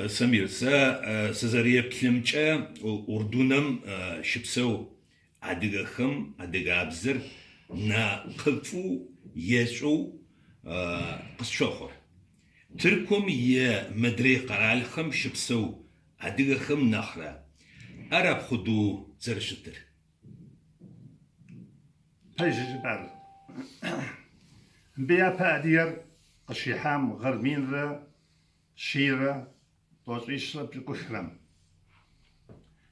سمير سزاريب كلمچا أردنم شبسو عدغخم عدغابزر نا قفو يسو قصشوخر تركم يه مدري قرالخم شبسو عدغخم نخرا أرب خدو زرشتر هاي جبال بيا بادير قشيحام غرمين را شيرة توصيش بكشرم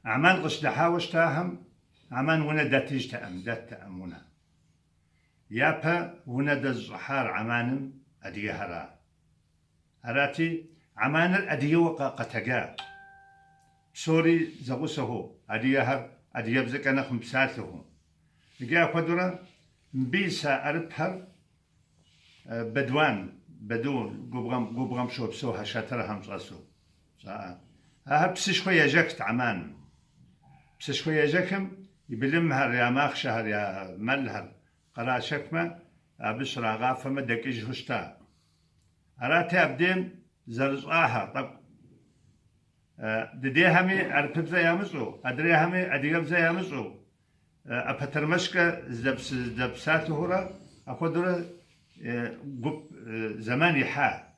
عمان قش دحاوش تاهم عمان ونا داتيج تأم دات تأمونا يابا ونا دزحار عمانم أديهرا هراتي عمان الأديه وقتجا سوري زغوسه أديهر أديبزك أنا خمساته جاء قدرة بيسا أربهر بدوان بدون قبغم شو بسوها شاترهم صاسو ها بس شوية جكت عمان بس شوية جكم يبلمها يا ماخ شهر يا ملهر قرا شكمة بشرا غافة مدك إيش هشتا أراتي أبدين زرزاها طب دديهمي أربب زي مزو أدريهمي أديب زي مزو أبترمشك زبساته هورا أخذ زمان يحا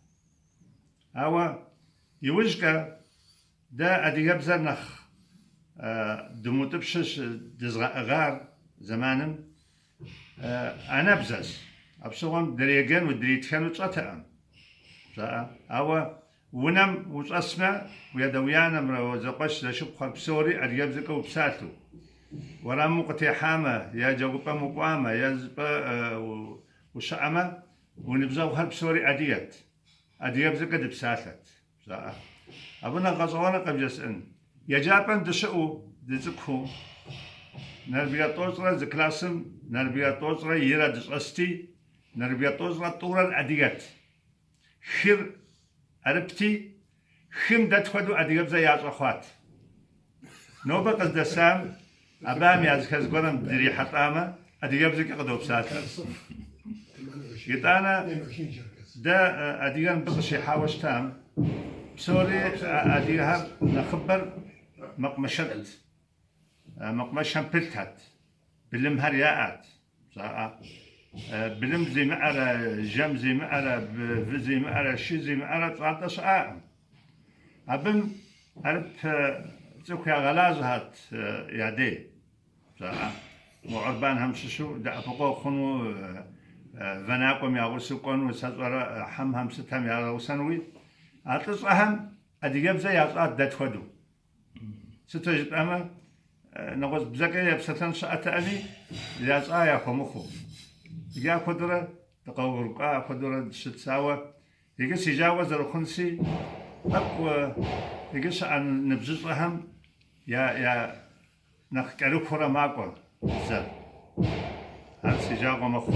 أو يوجك دا أديب زرنخ دموتبشش دزغار زمانم أنا بزاز أبصوهم دريجان ودريتخان وتأم أو ونم واسمع ويدويانا مرا زقش لشبخ بسوري أديب زكو بساتو ورامو قتي حامة يا جوبا مقامة يا زبا وشعمة ونبزاو هرب سوري أديب زكا دبساتت أبونا غزوانا قبل يسأل يا جابن دشأو دزكو نربيا توزرا زكلاسم نربيا توزرا يرا دزأستي نربيا توزرا طورا الأديات خير أربتي خم دتخدو أديب زي أخوات نوبة قصد سام أبام يازكز قرن دري حطامة أديب زي قدو بساتر يتانا دا أديان بقشي حاوش تام بسوري أديها نخبر مقمشت مقمشن بلتات بلم هرياءات بلم زي معرة جم زي معرة زي معرة شي زي معرة 13 عام أبن أرب تسوكي غلازهات يادي وعربان همسشو دا فوقو خنو فناقم يا ورسقون وساتورا حم همستهم يا وسنوي أتصهم أديب زي أصعد دتخدو ستجد أما نغز بزكايا بستن ساعة أبي يا يا خمخو يا قدرة تقور قدرة ستساوى يجلس يجاوز الخنسي أقوى يجلس عن نبزهم يا نخكروا فرا معقول زاد هذا سجاوة مخو